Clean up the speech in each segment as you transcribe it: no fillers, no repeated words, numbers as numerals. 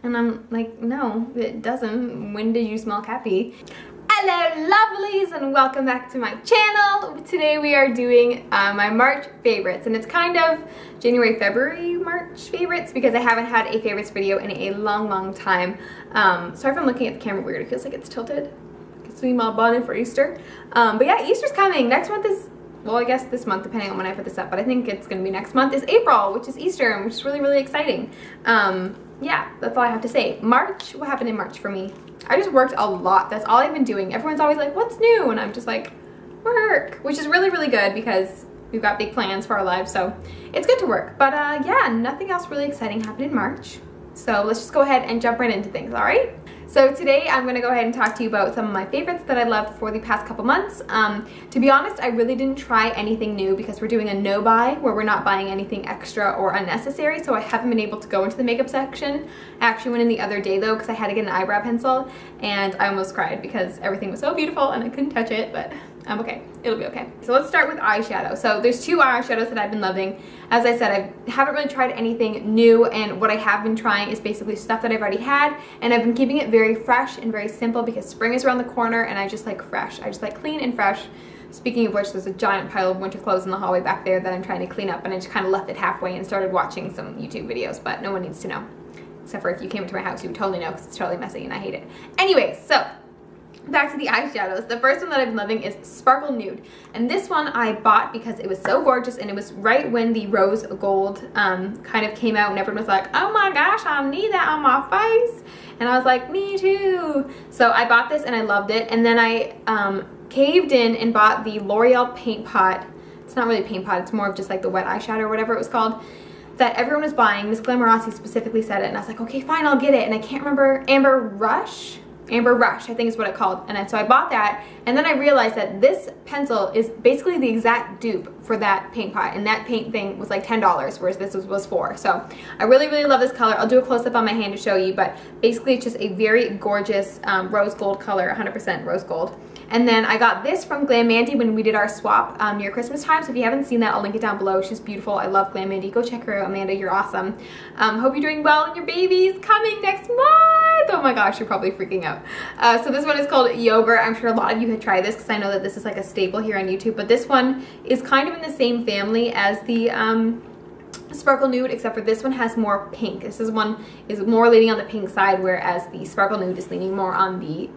And I'm like, no, it doesn't. When did you smell happy? Hello lovelies and welcome back to my channel. Today we are doing my March favorites, and it's kind of January, February, March favorites because I haven't had a favorites video in a long time. Sorry if I'm looking at the camera weird, it feels like it's tilted. It's me my bonnet for Easter. But yeah, Easter's coming. Next month is, well, I guess this month depending on when I put this up, but I think it's gonna be next month is April, which is Easter, which is really exciting. Yeah, that's all I have to say. March, what happened in March for me? I just worked a lot. That's all I've been doing. Everyone's always like, what's new? And I'm just like, work, which is really good because we've got big plans for our lives. So it's good to work. But yeah, nothing else really exciting happened in March. So let's just go ahead and jump right into things, all right? So today I'm gonna go ahead and talk to you about some of my favorites that I loved for the past couple months. To be honest, I really didn't try anything new because we're doing a no buy where we're not buying anything extra or unnecessary, so I haven't been able to go into the makeup section. I actually went in the other day though because I had to get an eyebrow pencil and I almost cried because everything was so beautiful and I couldn't touch it, but I'm okay. It'll be okay. So let's start with eyeshadow. So there's two eyeshadows that I've been loving. As I said, I haven't really tried anything new, and what I have been trying is basically stuff that I've already had, and I've been keeping it very fresh and very simple because spring is around the corner and I just like fresh. I just like clean and fresh. Speaking of which, there's a giant pile of winter clothes in the hallway back there that I'm trying to clean up, and I just kind of left it halfway and started watching some YouTube videos, but no one needs to know. Except for if you came into my house, you would totally know because it's totally messy and I hate it. Anyways, so back to the eyeshadows. The first one that I've been loving is Sparkle Nude, and this one I bought because it was so gorgeous, and it was right when the rose gold kind of came out and everyone was like, oh my gosh, I need that on my face, and I was like, me too. So I bought this and I loved it, and then I caved in and bought the L'Oreal paint pot. It's not really a paint pot, it's more of just like the wet eyeshadow or whatever it was called that everyone was buying. Miss Glamorosity specifically said it, and I was like, okay fine, I'll get it. And I can't remember, Amber Rush, I think is what it called. And so I bought that, and then I realized that this pencil is basically the exact dupe for that paint pot, and that paint thing was like $10, whereas this was $4. So I really love this color. I'll do a close-up on my hand to show you, but basically it's just a very gorgeous rose gold color, 100% rose gold. And then I got this from GlamMandie when we did our swap near Christmas time. So if you haven't seen that, I'll link it down below. She's beautiful. I love GlamMandie. Go check her out, Amanda. You're awesome. Hope you're doing well and your baby's coming next month. Oh my gosh, you're probably freaking out. So this one is called Yogurt. I'm sure a lot of you had tried this because I know that this is like a staple here on YouTube. But this one is kind of in the same family as the Sparkle Nude, except for this one has more pink. This is one is more leaning on the pink side, whereas the Sparkle Nude is leaning more on the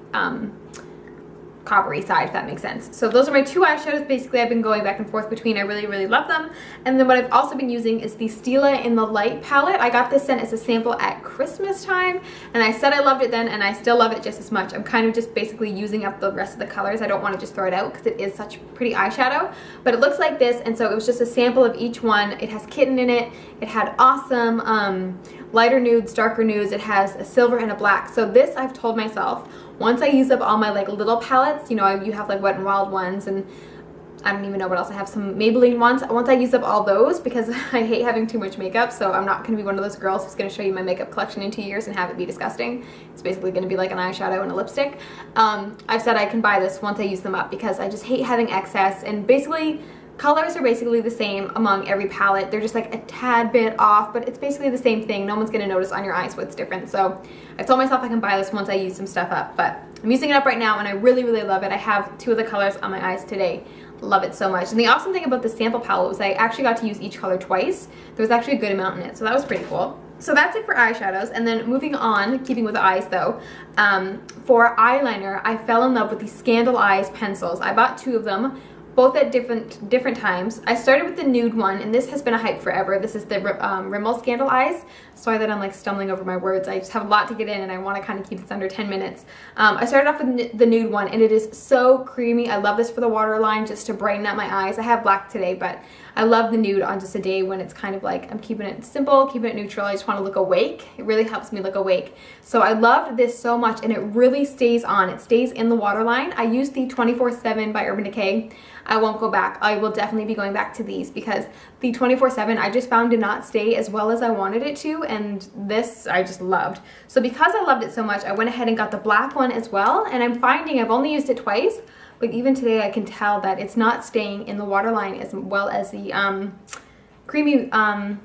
coppery side, if that makes sense. So those are my two eyeshadows basically I've been going back and forth between. I really love them. And then what I've also been using is the Stila in the Light palette. I got this sent as a sample at Christmas time, and I said I loved it then, and I still love it just as much. I'm kind of just basically using up the rest of the colors. I don't want to just throw it out because it is such pretty eyeshadow, but it looks like this, and so it was just a sample of each one. It has Kitten in it. It had awesome lighter nudes, darker nudes. It has a silver and a black. So this, I've told myself, once I use up all my like little palettes, you know, you have like Wet n Wild ones, and I don't even know what else. I have some Maybelline ones. Once I use up all those, because I hate having too much makeup, so I'm not going to be one of those girls who's going to show you my makeup collection in 2 years and have it be disgusting. It's basically going to be like an eyeshadow and a lipstick. I've said I can buy this once I use them up because I just hate having excess, and basically colors are basically the same among every palette. They're just like a tad bit off, but it's basically the same thing. No one's gonna notice on your eyes what's different. So I've told myself I can buy this once I use some stuff up, but I'm using it up right now and I really love it. I have two of the colors on my eyes today. Love it so much. And the awesome thing about the sample palette was I actually got to use each color twice. There was actually a good amount in it, so that was pretty cool. So that's it for eyeshadows. And then moving on, keeping with the eyes though, for eyeliner, I fell in love with the Scandal Eyes pencils. I bought two of them, both at different times. I started with the nude one, and this has been a hype forever. This is the Rimmel Scandal Eyes. Sorry that I'm like stumbling over my words. I just have a lot to get in, and I want to kind of keep this under 10 minutes. I started off with the nude one, and it is so creamy. I love this for the waterline, just to brighten up my eyes. I have black today, but I love the nude on just a day when it's kind of like I'm keeping it simple, keeping it neutral. I just want to look awake. It really helps me look awake. So I loved this so much, and it really stays on. It stays in the waterline. I use the 24/7 by Urban Decay. I won't go back. I will definitely be going back to these because the 24/7 I just found did not stay as well as I wanted it to, and this I just loved. So because I loved it so much, I went ahead and got the black one as well, and I'm finding I've only used it twice, but even today I can tell that it's not staying in the waterline as well as the creamy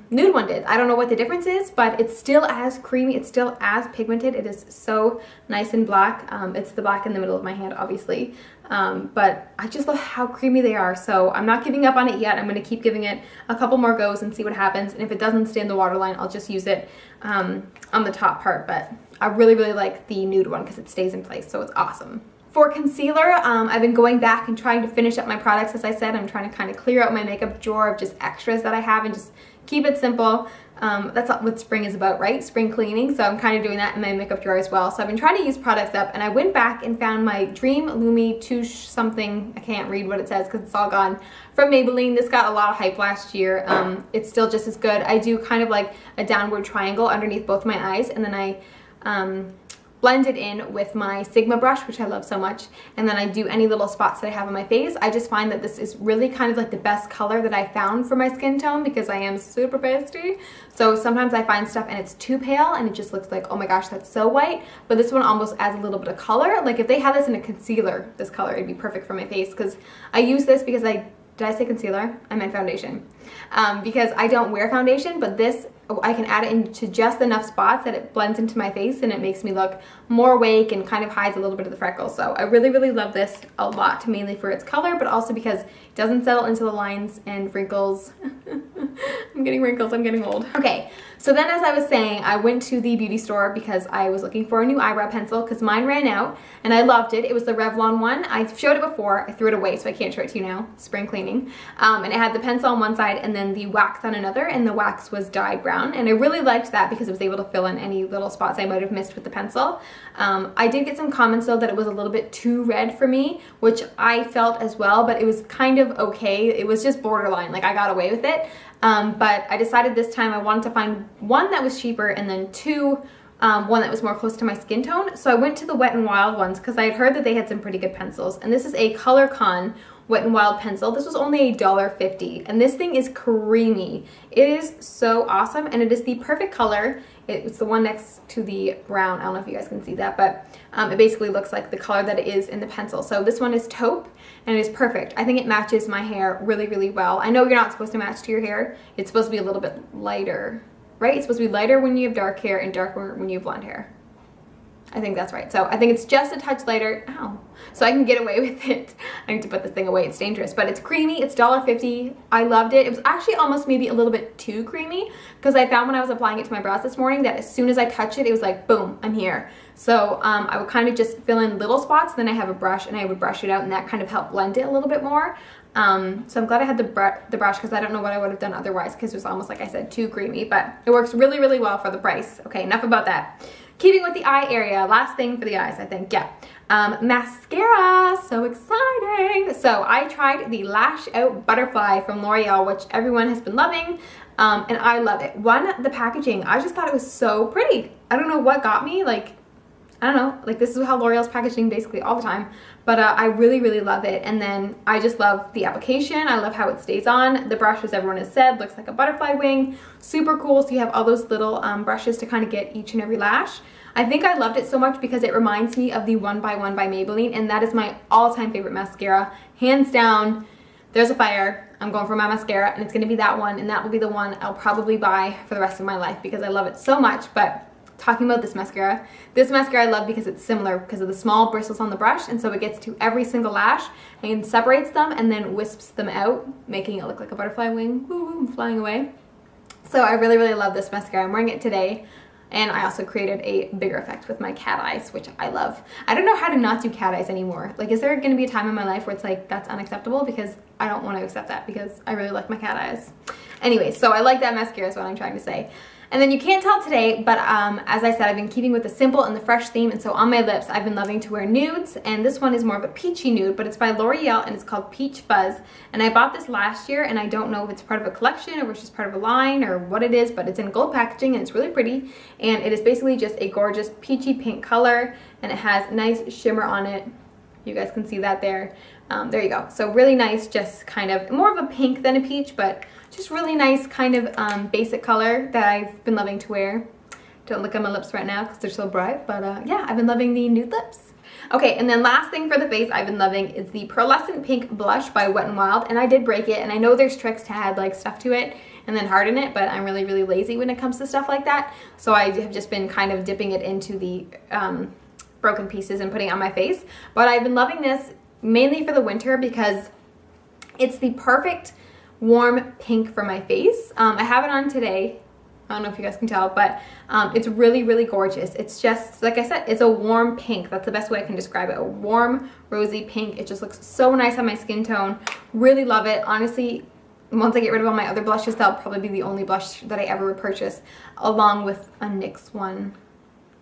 nude one did. I don't know what the difference is, but it's still as creamy. It's still as pigmented. It is so nice and black. It's the black in the middle of my hand, obviously. But I just love how creamy they are. So I'm not giving up on it yet. I'm going to keep giving it a couple more goes and see what happens. And if it doesn't stay in the waterline, I'll just use it on the top part. But I really, really like the nude one because it stays in place. So it's awesome. For concealer, I've been going back and trying to finish up my products. As I said, I'm trying to kind of clear out my makeup drawer of just extras that I have and just keep it simple. That's what spring is about, right? Spring cleaning. So I'm kind of doing that in my makeup drawer as well. So I've been trying to use products up, and I went back and found my Dream Lumi Touche something. I can't read what it says because it's all gone, from Maybelline. This got a lot of hype last year. It's still just as good. I do kind of like a downward triangle underneath both my eyes, and then I blend it in with my Sigma brush, which I love so much, and then I do any little spots that I have on my face. I just find that this is really kind of like the best color that I found for my skin tone because I am super pasty. So sometimes I find stuff and it's too pale and it just looks like, oh my gosh, that's so white. But this one almost adds a little bit of color. Like if they had this in a concealer, this color, it'd be perfect for my face, because I use this because did I say concealer? I meant foundation. Because I don't wear foundation, but this, I can add it into just enough spots that it blends into my face and it makes me look more awake and kind of hides a little bit of the freckles. So I really, really love this a lot, mainly for its color, but also because it doesn't settle into the lines and wrinkles. I'm getting wrinkles, I'm getting old. Okay, so then as I was saying, I went to the beauty store because I was looking for a new eyebrow pencil because mine ran out and I loved it. It was the Revlon one. I showed it before, I threw it away, so I can't show it to you now, spring cleaning. And it had the pencil on one side and then the wax on another, and the wax was dyed brown. And I really liked that because it was able to fill in any little spots I might have missed with the pencil. I did get some comments though that it was a little bit too red for me, which I felt as well, but it was kind of okay. It was just borderline, like I got away with it. But I decided this time I wanted to find one that was cheaper and then two, one that was more close to my skin tone. So I went to the Wet n Wild ones because I had heard that they had some pretty good pencils. And this is a Color Con Wet n Wild pencil. This was only $1.50 and this thing is creamy. It is so awesome and it is the perfect color. It's the one next to the brown. I don't know if you guys can see that, but it basically looks like the color that it is in the pencil. So this one is taupe and it is perfect. I think it matches my hair really, really well. I know you're not supposed to match to your hair. It's supposed to be a little bit lighter, right? It's supposed to be lighter when you have dark hair and darker when you have blonde hair. I think that's right. So I think it's just a touch lighter. Ow. So I can get away with it. I need to put this thing away. It's dangerous, but it's creamy. It's $1.50. I loved it. It was actually almost maybe a little bit too creamy because I found when I was applying it to my brows this morning that as soon as I touch it, it was like, boom, I'm here. So I would kind of just fill in little spots. Then I have a brush and I would brush it out and that kind of helped blend it a little bit more. So I'm glad I had the brush because I don't know what I would have done otherwise because it was almost, like I said, too creamy, but it works really, really well for the price. Okay, enough about that. Keeping with the eye area, last thing for the eyes, I think, yeah. Mascara, so exciting. So I tried the Lash Out Butterfly from L'Oreal, which everyone has been loving, and I love it. One, the packaging, I just thought it was so pretty. I don't know what got me, like, I don't know, like this is how L'Oreal's packaging basically all the time, but I really, really love it. And then I just love the application. I love how it stays on. The brush, as everyone has said, looks like a butterfly wing. Super cool. So you have all those little brushes to kind of get each and every lash. I think I loved it so much because it reminds me of the 1x1 by Maybelline, and that is my all-time favorite mascara. Hands down, there's a fire. I'm going for my mascara, and it's going to be that one, and that will be the one I'll probably buy for the rest of my life because I love it so much. But talking about this mascara I love because it's similar because of the small bristles on the brush, and so it gets to every single lash and separates them and then wisps them out, making it look like a butterfly wing. Woo, I'm flying away. So I really, really love this mascara. I'm wearing it today. And I also created a bigger effect with my cat eyes, which I love. I don't know how to not do cat eyes anymore. Like, is there going to be a time in my life where it's like, that's unacceptable? Because I don't want to accept that because I really like my cat eyes. Anyway, so I like that mascara is what I'm trying to say. And then you can't tell today, but as I said, I've been keeping with the simple and the fresh theme, and so on my lips, I've been loving to wear nudes, and this one is more of a peachy nude, but it's by L'Oreal, and it's called Peach Fuzz, and I bought this last year, and I don't know if it's part of a collection or it's just part of a line or what it is, but it's in gold packaging, and it's really pretty, and it is basically just a gorgeous peachy pink color, and it has nice shimmer on it. You guys can see that there. There you go. So really nice, just kind of more of a pink than a peach, but just really nice kind of basic color that I've been loving to wear. Don't look at my lips right now because they're so bright, but yeah, I've been loving the nude lips. Okay, and then last thing for the face I've been loving is the Pearlescent Pink Blush by Wet n Wild, and I did break it, and I know there's tricks to add like stuff to it, and then harden it, but I'm really, really lazy when it comes to stuff like that. So I have just been kind of dipping it into the broken pieces and putting it on my face. But I've been loving this mainly for the winter because it's the perfect warm pink for my face. I have it on today. I don't know if you guys can tell, but it's really, really gorgeous. It's just, like I said, it's a warm pink. That's the best way I can describe it. A warm, rosy pink. It just looks so nice on my skin tone. Really love it. Honestly, once I get rid of all my other blushes, that'll probably be the only blush that I ever would purchase, along with a NYX one.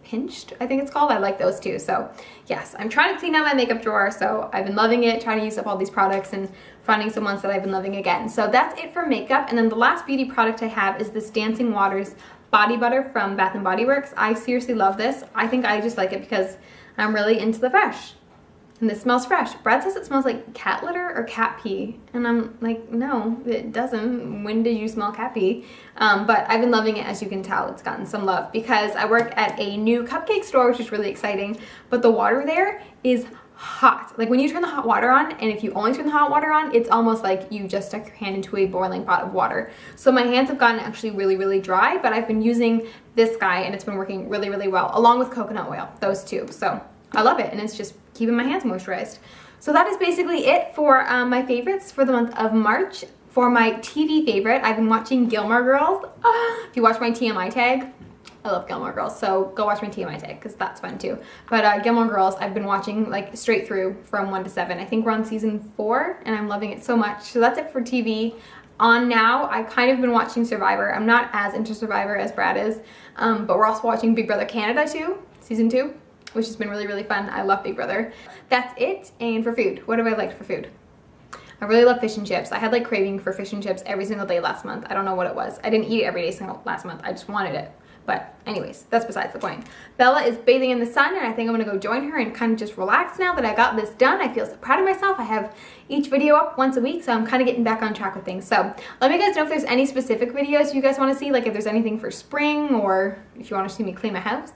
Pinched, I think it's called. I like those too. So yes, I'm trying to clean out my makeup drawer, so I've been loving it, trying to use up all these products and finding some ones that I've been loving again. So that's it for makeup. And then the last beauty product I have is this Dancing Waters body butter from Bath & Body Works. I seriously love this. I think I just like it because I'm really into the fresh. And this smells fresh. Brad says it smells like cat litter or cat pee. And I'm like, no, it doesn't. When did you smell cat pee? But I've been loving it, as you can tell. It's gotten some love because I work at a new cupcake store, which is really exciting. But the water there is hot. Like when you turn the hot water on, and if you only turn the hot water on, it's almost like you just stuck your hand into a boiling pot of water. So my hands have gotten actually really, really dry, but I've been using this guy and it's been working really, really well, along with coconut oil, those two. So I love it, and it's just keeping my hands moisturized. So that is basically it for my favorites for the month of March. For my TV favorite, I've been watching Gilmore Girls. If you watch my TMI tag, I love Gilmore Girls, so go watch my TMI tag because that's fun too. But Gilmore Girls, I've been watching like straight through from 1 to 7. I think we're on season 4 and I'm loving it so much. So that's it for TV. On now, I've kind of been watching Survivor. I'm not as into Survivor as Brad is, but we're also watching Big Brother Canada too, season 2. Which has been really, really fun. I love Big Brother. That's it. And for food, what have I liked for food? I really love fish and chips. I had like craving for fish and chips every single day last month. I don't know what it was. I didn't eat it every day last month. I just wanted it. But anyways, that's besides the point. Bella is bathing in the sun and I think I'm gonna go join her and kind of just relax now that I got this done. I feel so proud of myself. I have each video up once a week, so I'm kind of getting back on track with things. So let me guys know if there's any specific videos you guys want to see, like if there's anything for spring or if you want to see me clean my house.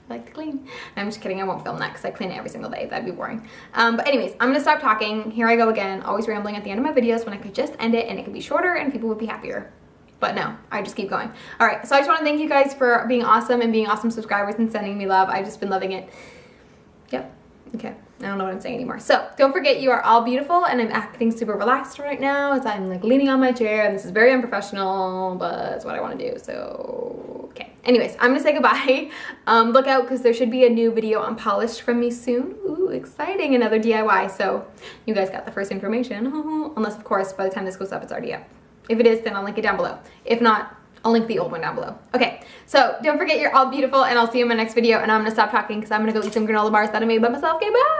Like to clean. I'm just kidding, I won't film that because I clean it every single day. That'd be boring. But anyways, I'm gonna stop talking. Here I go again, always rambling at the end of my videos when I could just end it and it could be shorter and people would be happier. But no, I just keep going. All right, so I just want to thank you guys for being awesome and being awesome subscribers and sending me love. I've just been loving it. Yep. Okay, I don't know what I'm saying anymore. So don't forget, you are all beautiful, and I'm acting super relaxed right now as I'm like leaning on my chair, and this is very unprofessional, but it's what I want to do. So okay, anyways, I'm gonna say goodbye. Look out because there should be a new video on polish from me soon. Ooh, exciting, another DIY. So you guys got the first information, unless of course by the time this goes up it's already up. If it is, then I'll link it down below. If not, I'll link the old one down below. Okay, so don't forget, you're all beautiful, and I'll see you in my next video. And I'm gonna stop talking because I'm gonna go eat some granola bars that I made by myself. Okay, bye!